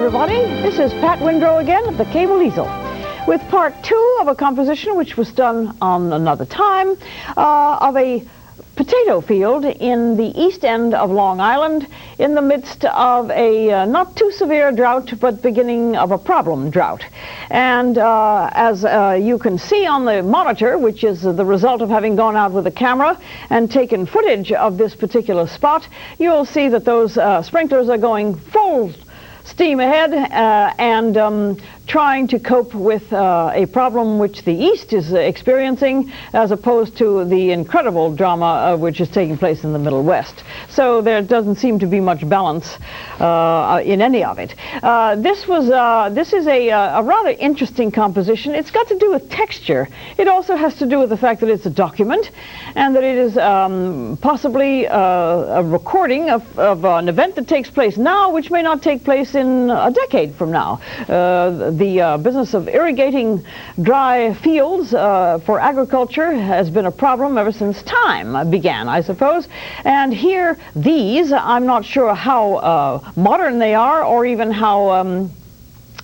everybody. This is Pat Windrow again at the Cable Easel with part 2 of a composition which was done on another time of a potato field in the east end of Long Island in the midst of a not too severe drought but beginning of a problem drought. And as you can see on the monitor, which is the result of having gone out with a camera and taken footage of this particular spot, you'll see that those sprinklers are going full steam ahead and trying to cope with a problem which the East is experiencing as opposed to the incredible drama which is taking place in the Middle West. So there doesn't seem to be much balance in any of it. This is a rather interesting composition. It's got to do with texture. It also has to do with the fact that it's a document and that it is possibly a recording of an event that takes place now which may not take place in a decade from now. The business of irrigating dry fields for agriculture has been a problem ever since time began, I suppose. And here, these, I'm not sure how modern they are or even how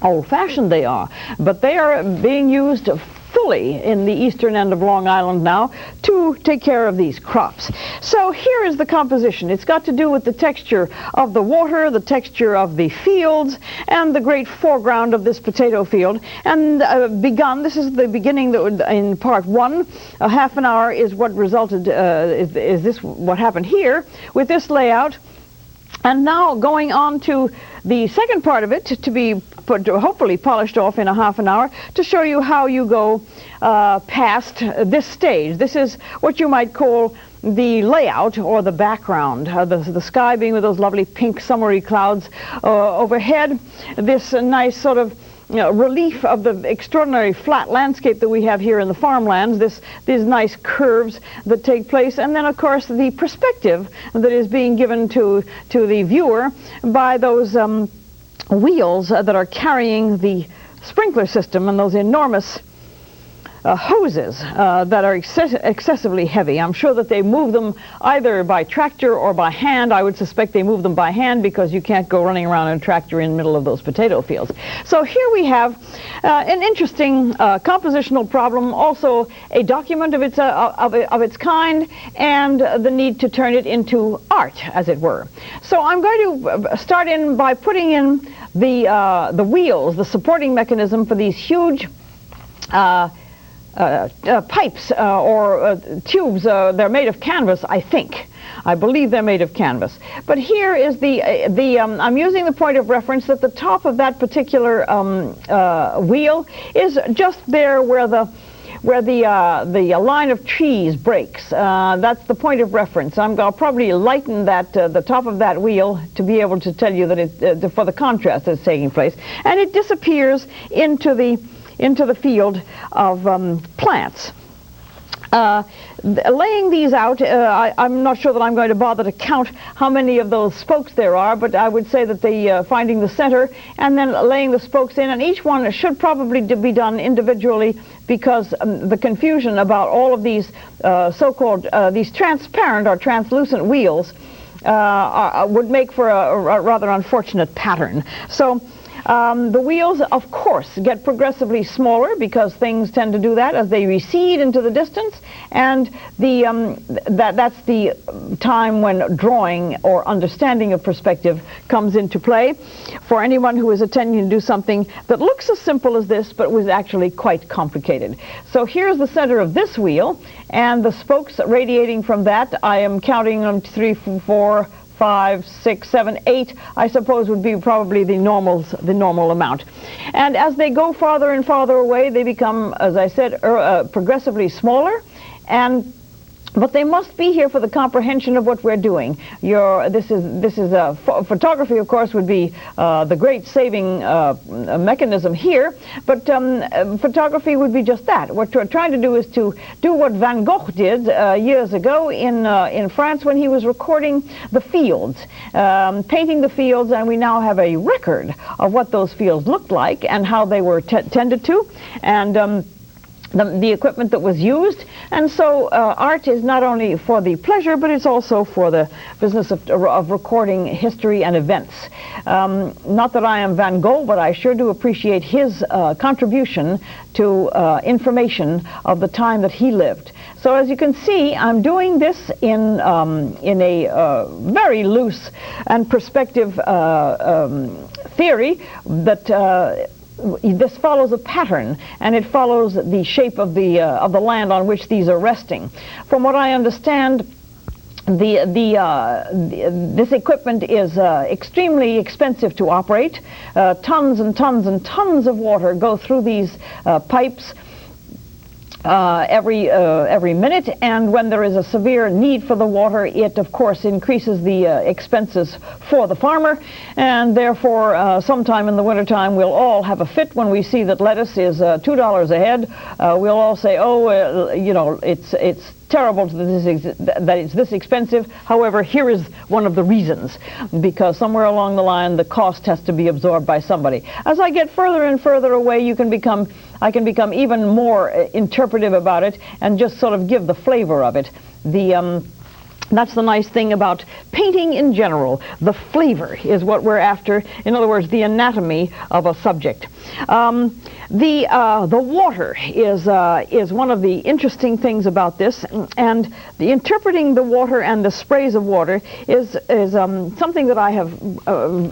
old-fashioned they are, but they are being used fully in the eastern end of Long Island now to take care of these crops. So here is the composition. It's got to do with the texture of the water, the texture of the fields, and the great foreground of this potato field. And this is the beginning that in part 1. A half an hour is what resulted, is this what happened here with this layout. And now going on to the second part of it to be hopefully polished off in a half an hour to show you how you go past this stage. This is what you might call the layout or the background, the sky being with those lovely pink summery clouds overhead, this nice sort of relief of the extraordinary flat landscape that we have here in the farmlands, these nice curves that take place, and then of course the perspective that is being given to the viewer by those wheels that are carrying the sprinkler system and those enormous hoses that are excessively heavy. I'm sure that they move them either by tractor or by hand. I would suspect they move them by hand because you can't go running around in a tractor in the middle of those potato fields. So here we have an interesting compositional problem, also a document of its kind, and the need to turn it into art, as it were. So I'm going to start in by putting in the wheels, the supporting mechanism for these huge pipes or tubes. They're made of canvas, I think. I believe they're made of canvas. But here is I'm using the point of reference that the top of that particular wheel is just there where the line of trees breaks. That's the point of reference. I'll probably lighten that the top of that wheel to be able to tell you that it for the contrast that's taking place, and it disappears into the field of plants. Laying these out, I'm not sure that I'm going to bother to count how many of those spokes there are, but I would say that finding the center and then laying the spokes in, and each one should probably be done individually because the confusion about all of these so-called these transparent or translucent wheels would make for a rather unfortunate pattern. So the wheels, of course, get progressively smaller because things tend to do that as they recede into the distance, and that's the time when drawing or understanding of perspective comes into play for anyone who is attempting to do something that looks as simple as this but was actually quite complicated. So here's the center of this wheel, and the spokes radiating from that, I am counting them 3, 4, 5, 6, 7, 8, I suppose would be probably the normal amount. And as they go farther and farther away, they become, as I said, progressively smaller, but they must be here for the comprehension of what we're doing. Photography, of course, would be the great saving mechanism here, but photography would be just that. What we're trying to do is to do what Van Gogh did years ago in France when he was recording the fields, painting the fields, and we now have a record of what those fields looked like and how they were tended to. And the equipment that was used. And so art is not only for the pleasure, but it's also for the business of recording history and events. Not that I am Van Gogh, but I sure do appreciate his contribution to information of the time that he lived. So as you can see, I'm doing this in a very loose and perspective theory that this follows a pattern, and it follows the shape of the land on which these are resting. From what I understand, this equipment is extremely expensive to operate. Tons and tons and tons of water go through these pipes every minute, and when there is a severe need for the water, it of course increases the expenses for the farmer, and therefore sometime in the wintertime we'll all have a fit when we see that lettuce is $2 a head. We'll all say, oh, you know, it's terrible that it's this expensive. However, here is one of the reasons, because somewhere along the line the cost has to be absorbed by somebody. As I get further and further away, I can become even more interpretive about it and just sort of give the flavor of it. That's the nice thing about painting in general. The flavor is what we're after. In other words, the anatomy of a subject. The water is one of the interesting things about this, and interpreting the water and the sprays of water is something that I have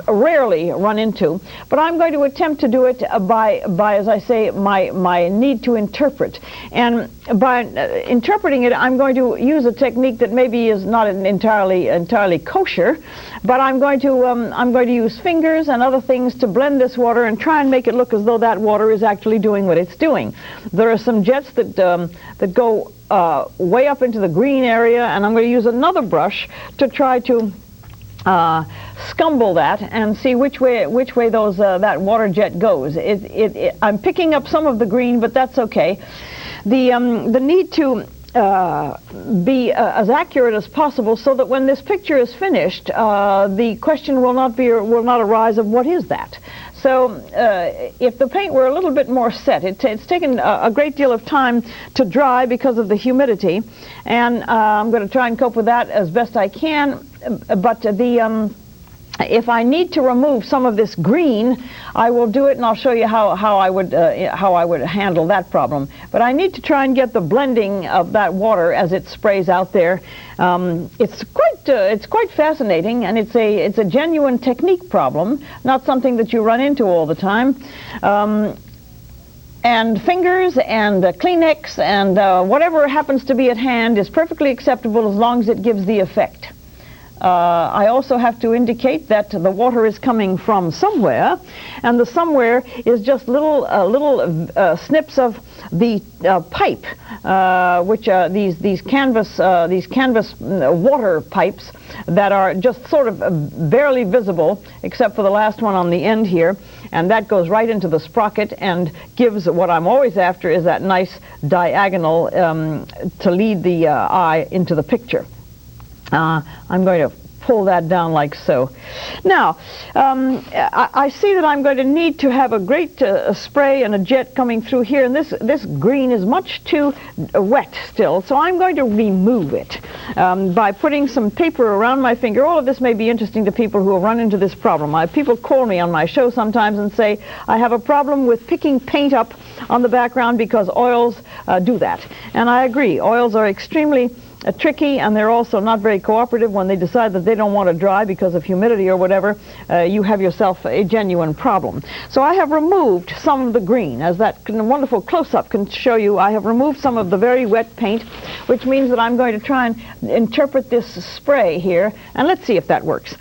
rarely run into. But I'm going to attempt to do it by as I say, my need to interpret. And by interpreting it, I'm going to use a technique that maybe is not entirely kosher, but I'm going to use fingers and other things to blend this water and try and make it look as though that water is actually doing what it's doing. There are some jets that go way up into the green area, and I'm going to use another brush to try to scumble that and see which way those that water jet goes. I'm picking up some of the green, but that's okay. The need to be as accurate as possible, so that when this picture is finished, the question will not arise of what is that. So if the paint were a little bit more set, it's taken a great deal of time to dry because of the humidity, and I'm going to try and cope with that as best I can. But if I need to remove some of this green, I will do it, and I'll show you how I would handle that problem. But I need to try and get the blending of that water as it sprays out there. It's quite fascinating, and it's a genuine technique problem, not something that you run into all the time. And fingers and Kleenex and whatever happens to be at hand is perfectly acceptable as long as it gives the effect. I also have to indicate that the water is coming from somewhere, and the somewhere is just little snips of the pipe, which are these canvas water pipes that are just sort of barely visible, except for the last one on the end here, and that goes right into the sprocket and gives what I'm always after is that nice diagonal to lead the eye into the picture. I'm going to pull that down like so. Now, I see that I'm going to need to have a great spray and a jet coming through here, and this green is much too wet still, so I'm going to remove it by putting some paper around my finger. All of this may be interesting to people who have run into this problem. People call me on my show sometimes and say, I have a problem with picking paint up on the background because oils do that. And I agree. Oils are extremely tricky, and they're also not very cooperative. When they decide that they don't want to dry because of humidity or whatever, you have yourself a genuine problem. So I have removed some of the green, as that wonderful close-up can show you. I have removed some of the very wet paint, which means that I'm going to try and interpret this spray here, and let's see if that works.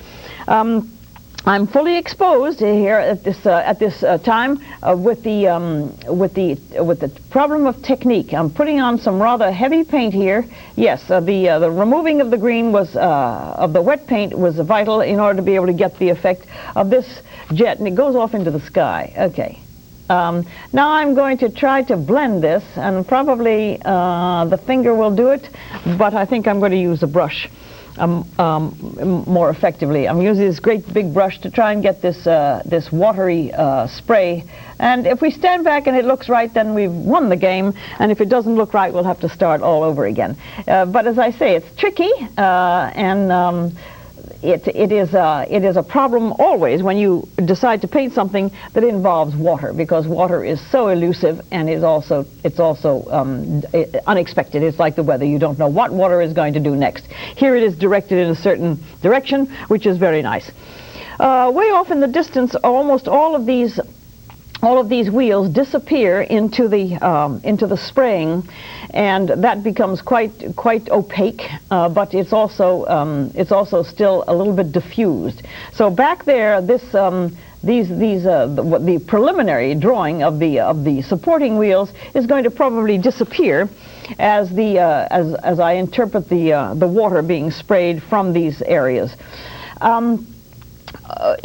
I'm fully exposed here at this time with the problem of technique. I'm putting on some rather heavy paint here. Yes, the removing of the green was of the wet paint was vital in order to be able to get the effect of this jet, and it goes off into the sky. Okay. Now I'm going to try to blend this, and probably the finger will do it, but I think I'm going to use a brush. more effectively. I'm using this great big brush to try and get this this watery spray. And if we stand back and it looks right, then we've won the game. And if it doesn't look right, we'll have to start all over again. But as I say, it's tricky, and it is a problem always when you decide to paint something that involves water, because water is so elusive and it's also unexpected. It's like the weather. You don't know what water is going to do next. Here it is directed in a certain direction, which is very nice. Way off in the distance, almost all of these wheels disappear into the spraying, and that becomes quite opaque, but it's also still a little bit diffused. So back there, the preliminary drawing of the supporting wheels is going to probably disappear as I interpret the water being sprayed from these areas.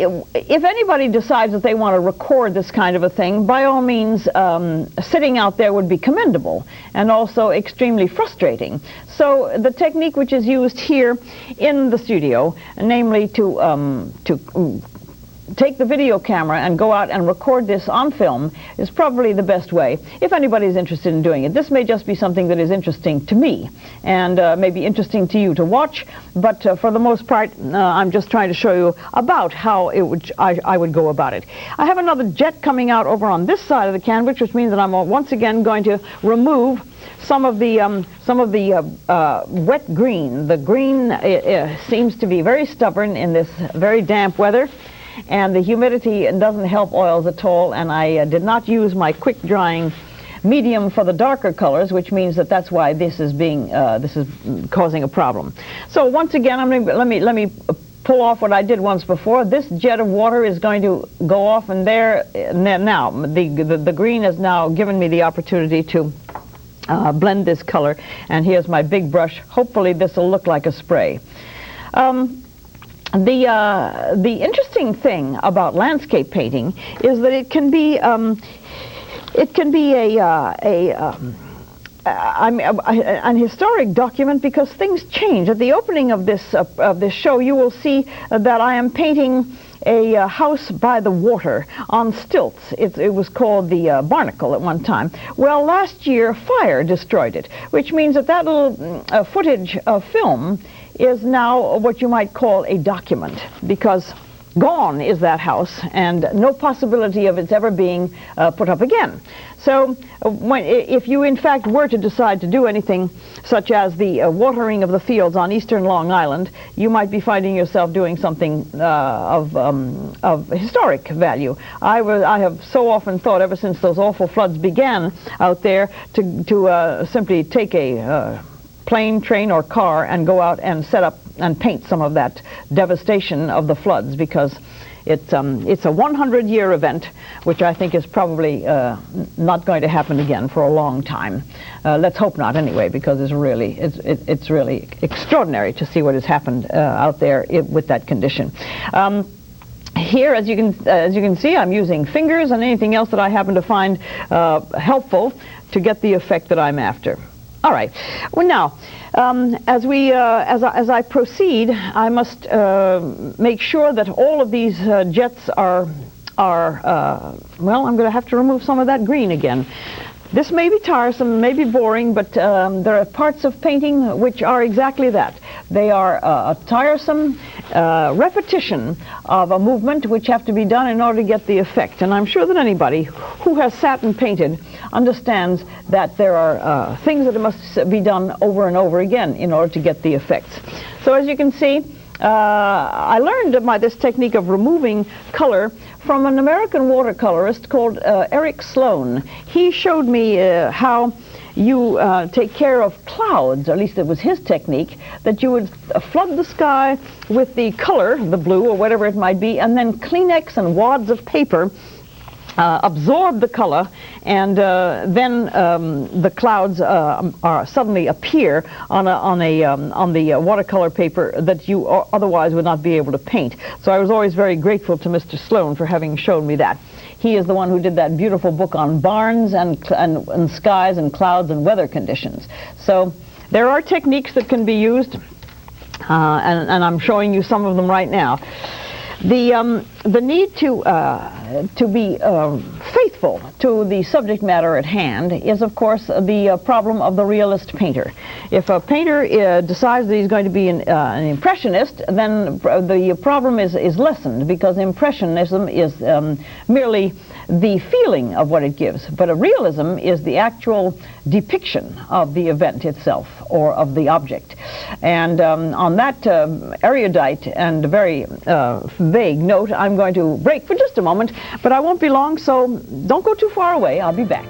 If anybody decides that they want to record this kind of a thing, by all means, sitting out there would be commendable and also extremely frustrating. So the technique which is used here in the studio, namely to take the video camera and go out and record this on film, is probably the best way if anybody's interested in doing it. This may just be something that is interesting to me and maybe interesting to you to watch, but for the most part I'm just trying to show you about how I would go about it. I have another jet coming out over on this side of the canvas, which means that I'm once again going to remove some of the wet green. The green seems to be very stubborn in this very damp weather, and the humidity doesn't help oils at all, and I did not use my quick drying medium for the darker colors, which means that that's why this is causing a problem. So once again, let me pull off what I did once before. This jet of water is going to go off, and there now the green has now given me the opportunity to blend this color, and here's my big brush. Hopefully this will look like a spray. The interesting thing about landscape painting is that it can be an historic document, because things change. At the opening of this show, you will see that I am painting a house by the water on stilts. It was called the Barnacle at one time. Well, last year fire destroyed it, which means that that little footage of film is now what you might call a document, because gone is that house and no possibility of its ever being put up again. So if you in fact were to decide to do anything such as the watering of the fields on eastern Long Island, you might be finding yourself doing something of historic value. I have so often thought, ever since those awful floods began out there, to simply take a plane, train, or car and go out and set up and paint some of that devastation of the floods, because it's a 100-year event, which I think is probably not going to happen again for a long time. Let's hope not, anyway, because it's really extraordinary to see what has happened out there with that condition. Here, as you can see, I'm using fingers and anything else that I happen to find helpful to get the effect that I'm after. All right. Well, now, as I proceed, I must make sure that all of these jets are well, I'm going to have to remove some of that green again. This may be tiresome, may be boring, but there are parts of painting which are exactly that. They are a tiresome repetition of a movement which have to be done in order to get the effect. And I'm sure that anybody who has sat and painted understands that there are things that must be done over and over again in order to get the effects. So as you can see, I learned this technique of removing color from an American watercolorist called Eric Sloan. He showed me how you take care of clouds, or at least it was his technique, that you would flood the sky with the color, the blue or whatever it might be, and then Kleenex and wads of paper absorb the color, and then the clouds suddenly appear on the watercolor paper that you otherwise would not be able to paint. So I was always very grateful to Mr. Sloan for having shown me that. He is the one who did that beautiful book on barns and skies and clouds and weather conditions. So there are techniques that can be used and I'm showing you some of them right now. The need to be faithful to the subject matter at hand is, of course, the problem of the realist painter. If a painter decides that he's going to be an impressionist, then the problem is lessened, because impressionism is merely the feeling of what it gives, but a realism is the actual depiction of the event itself or of the object. And on that erudite and very vague note, I'm going to break for just a moment, but I won't be long, so don't go too far away. I'll be back.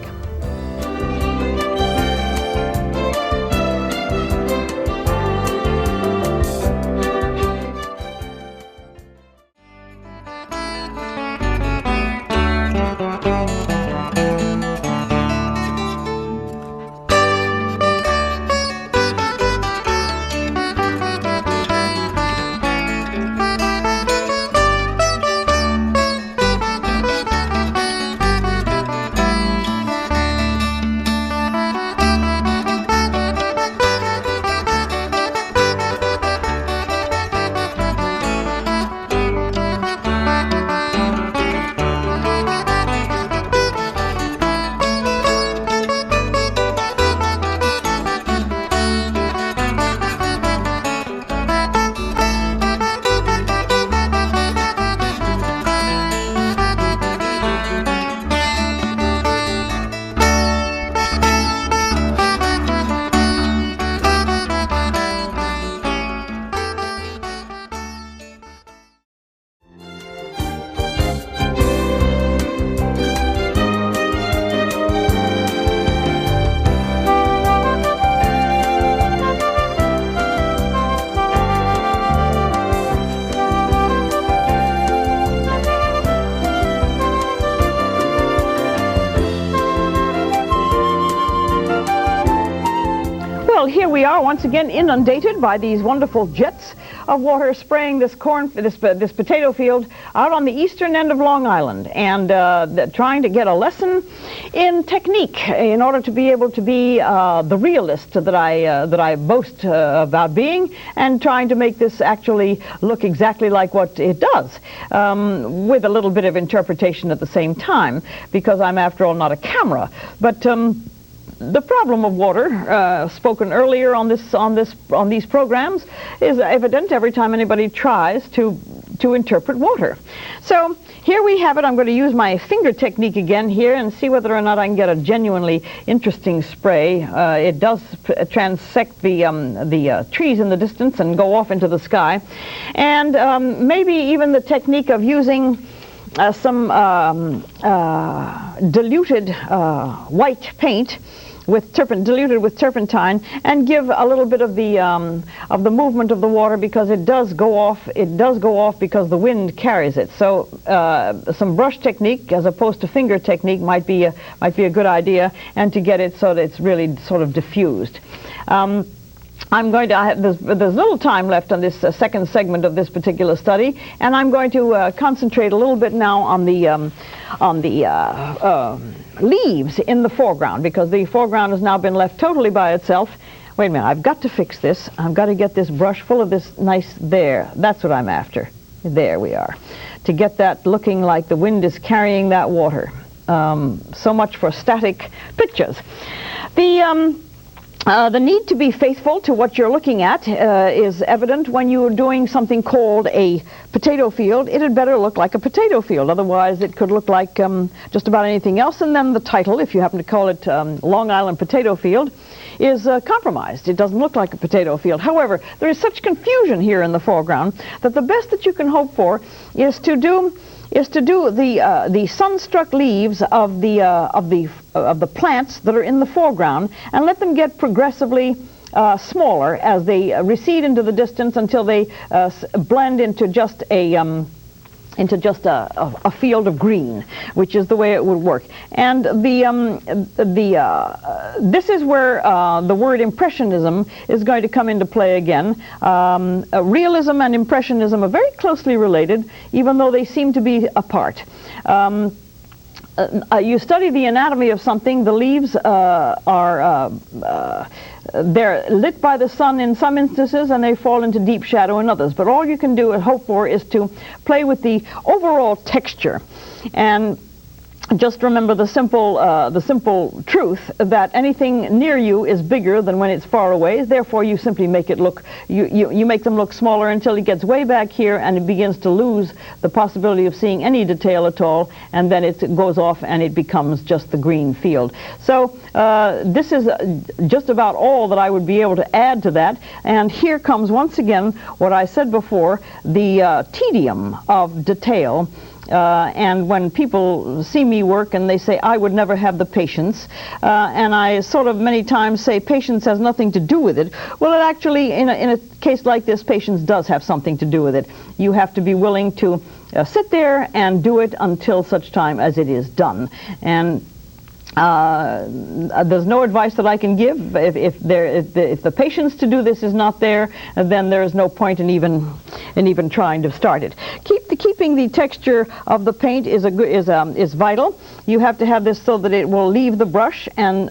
Here we are once again inundated by these wonderful jets of water spraying this potato field out on the eastern end of Long Island, and trying to get a lesson in technique in order to be able to be the realist that I boast about being, and trying to make this actually look exactly like what it does, with a little bit of interpretation at the same time, because I'm, after all, not a camera. But the problem of water, spoken earlier on these programs, is evident every time anybody tries to interpret water. So here we have it. I'm going to use my finger technique again here and see whether or not I can get a genuinely interesting spray. It does transect the trees in the distance and go off into the sky, and maybe even the technique of using some diluted white paint diluted with turpentine, and give a little bit of the movement of the water, because it does go off. It does go off because the wind carries it. So some brush technique as opposed to finger technique might be a good idea, and to get it so that it's really sort of diffused. I'm going to there's little time left on this second segment of this particular study, and I'm going to concentrate a little bit now on the leaves in the foreground, because the foreground has now been left totally by itself. Wait a minute, I've got to fix this. I've got to get this brush full of this nice, there, that's what I'm after. There we are. To get that looking like the wind is carrying that water. So much for static pictures. The need to be faithful to what you're looking at is evident when you're doing something called a potato field. It had better look like a potato field, otherwise it could look like just about anything else, and then the title, if you happen to call it Long Island Potato Field, is compromised. It doesn't look like a potato field. However, there is such confusion here in the foreground that the best that you can hope for is to do the sunstruck leaves of the plants that are in the foreground, and let them get progressively smaller as they recede into the distance, until they blend into just a field of green, which is the way it would work. And this is where the word impressionism is going to come into play again. Realism and impressionism are very closely related, even though they seem to be apart. you study the anatomy of something. The leaves they're lit by the sun in some instances, and they fall into deep shadow in others. But all you can do and hope for is to play with the overall texture. And just remember the simple truth that anything near you is bigger than when it's far away. Therefore, you simply make it look, you make them look smaller until it gets way back here and it begins to lose the possibility of seeing any detail at all, and then it goes off and it becomes just the green field. So this is just about all that I would be able to add to that. And here comes once again what I said before, the tedium of detail. And when people see me work and they say, I would never have the patience, and I sort of many times say patience has nothing to do with it. Well, it actually, in a case like this, patience does have something to do with it. You have to be willing to sit there and do it until such time as it is done. And there's no advice that I can give. If the patience to do this is not there, then there is no point in even trying to start it. Keeping the texture of the paint is vital. You have to have this so that it will leave the brush and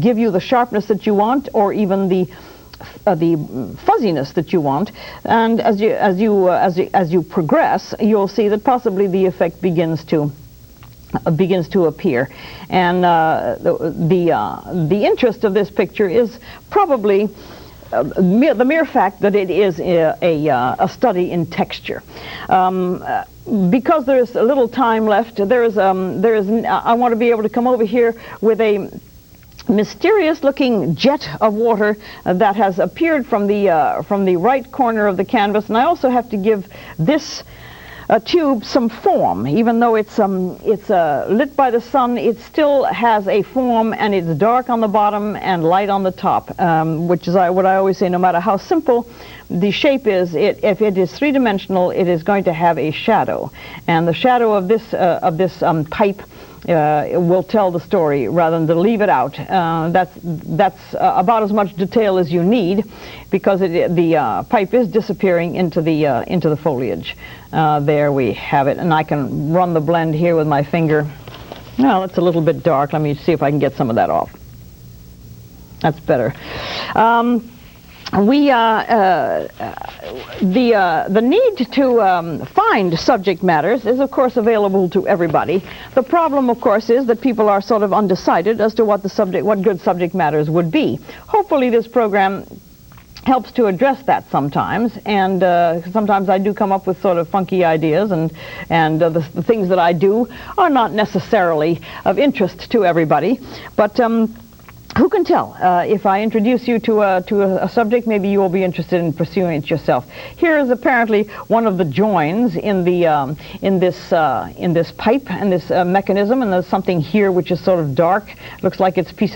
give you the sharpness that you want, or even the fuzziness that you want. And as you progress, you'll see that possibly the effect begins to appear. And the interest of this picture is probably the mere fact that it is a study in texture. Because there is a little time left, I want to be able to come over here with a mysterious looking jet of water that has appeared from the right corner of the canvas, and I also have to give this tube some form. Even though it's lit by the sun, it still has a form, and it's dark on the bottom and light on the top, which is what I always say, no matter how simple the shape is, if it is three-dimensional, it is going to have a shadow, and the shadow of this pipe will tell the story rather than to leave it out. That's about as much detail as you need, because the pipe is disappearing into the foliage. There we have it, and I can run the blend here with my finger. Well, it's a little bit dark. Let me see if I can get some of that off. That's better. The need to find subject matters is, of course, available to everybody. The problem, of course, is that people are sort of undecided as to what good subject matters would be. Hopefully, this program helps to address that sometimes, and sometimes I do come up with sort of funky ideas, and the things that I do are not necessarily of interest to everybody, but who can tell? If I introduce you to a subject, maybe you will be interested in pursuing it yourself. Here is apparently one of the joins in this pipe and this mechanism, and there's something here which is sort of dark. Looks like it's a piece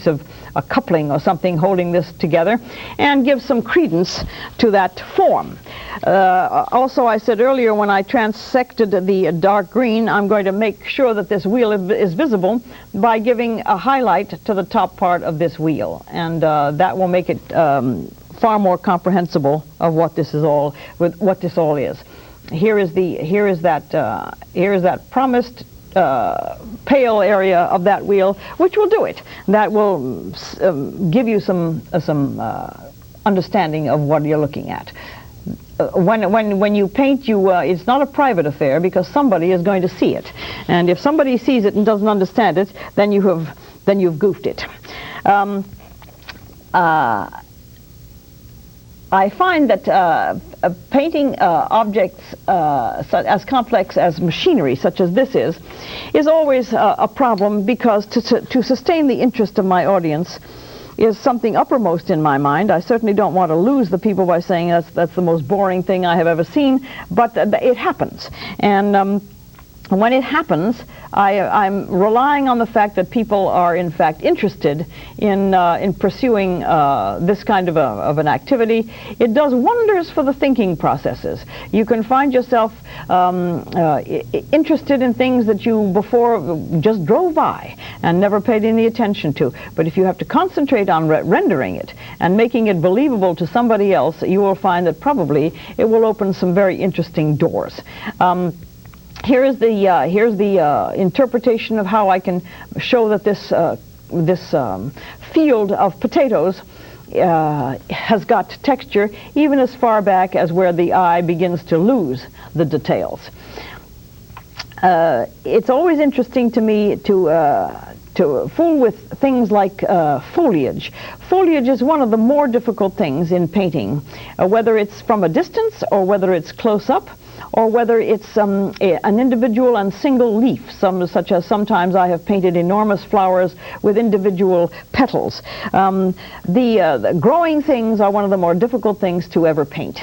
of a coupling or something holding this together, and gives some credence to that form. Also, I said earlier, when I transected the dark green, I'm going to make sure that this wheel is visible by giving a highlight to the top part of this wheel, and that will make it far more comprehensible of what this all is. Here is that promised pale area of that wheel, which will do it. That will give you some understanding of what you're looking at. When you paint, it's not a private affair, because somebody is going to see it, and if somebody sees it and doesn't understand it, then you've goofed it. I find that painting objects as complex as machinery, such as this is always a problem, because to sustain the interest of my audience is something uppermost in my mind. I certainly don't want to lose the people by saying that's the most boring thing I have ever seen, but it happens. And when it happens, I'm relying on the fact that people are in fact interested in pursuing this kind of an activity. It does wonders for the thinking processes. You can find yourself interested in things that you before just drove by and never paid any attention to. But if you have to concentrate on rendering it and making it believable to somebody else, you will find that probably it will open some very interesting doors. here's the interpretation of how I can show that this field of potatoes has got texture even as far back as where the eye begins to lose the details. It's always interesting to me to fool with things like foliage. Foliage is one of the more difficult things in painting, whether it's from a distance or whether it's close up, or whether it's an individual and single leaf, such as sometimes I have painted enormous flowers with individual petals. The growing things are one of the more difficult things to ever paint,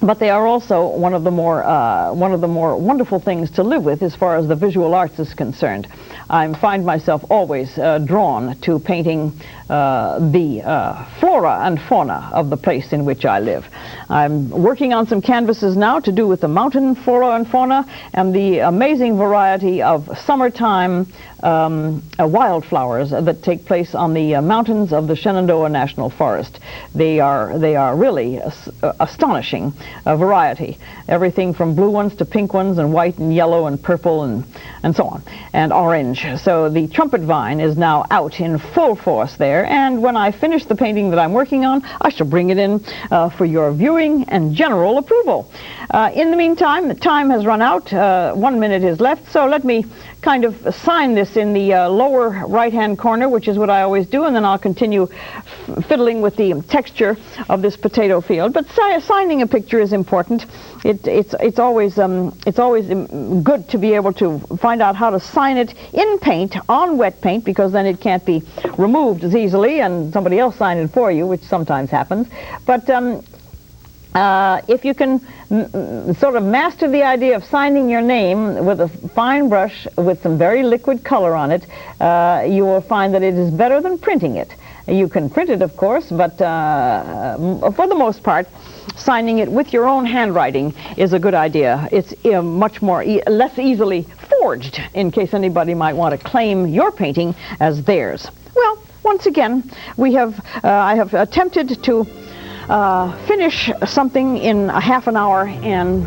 but they are also one of the more wonderful things to live with as far as the visual arts is concerned. I find myself always drawn to painting the flora and fauna of the place in which I live. I'm working on some canvases now to do with the mountain flora and fauna and the amazing variety of summertime wildflowers that take place on the mountains of the Shenandoah National Forest. They are really astonishing variety. Everything from blue ones to pink ones and white and yellow and purple and so on, and orange. So the trumpet vine is now out in full force there, and when I finish the painting that I'm working on, I shall bring it in for your viewing and general approval. In the meantime, the time has run out. 1 minute is left, so let me kind of sign this in the lower right-hand corner, which is what I always do, and then I'll continue fiddling with the texture of this potato field. But signing a picture is important. It's always good to be able to find out how to sign it in paint, on wet paint, because then it can't be removed as easily and somebody else sign it for you, which sometimes happens. But if you can sort of master the idea of signing your name with a fine brush with some very liquid color on it, you will find that it is better than printing it. You can print it, of course, but for the most part, signing it with your own handwriting is a good idea. It's much more less easily forged, in case anybody might want to claim your painting as theirs. Well, once again, I have attempted to finish something in a half an hour, and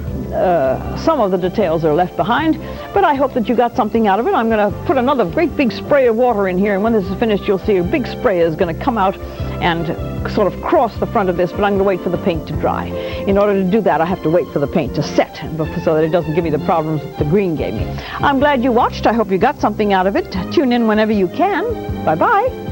some of the details are left behind, but I hope that you got something out of it. I'm going to put another great big spray of water in here, and when this is finished, you'll see a big spray is going to come out and sort of cross the front of this, but I'm going to wait for the paint to dry. In order to do that, I have to wait for the paint to set so that it doesn't give me the problems that the green gave me. I'm glad you watched. I hope you got something out of it. Tune in whenever you can. Bye-bye.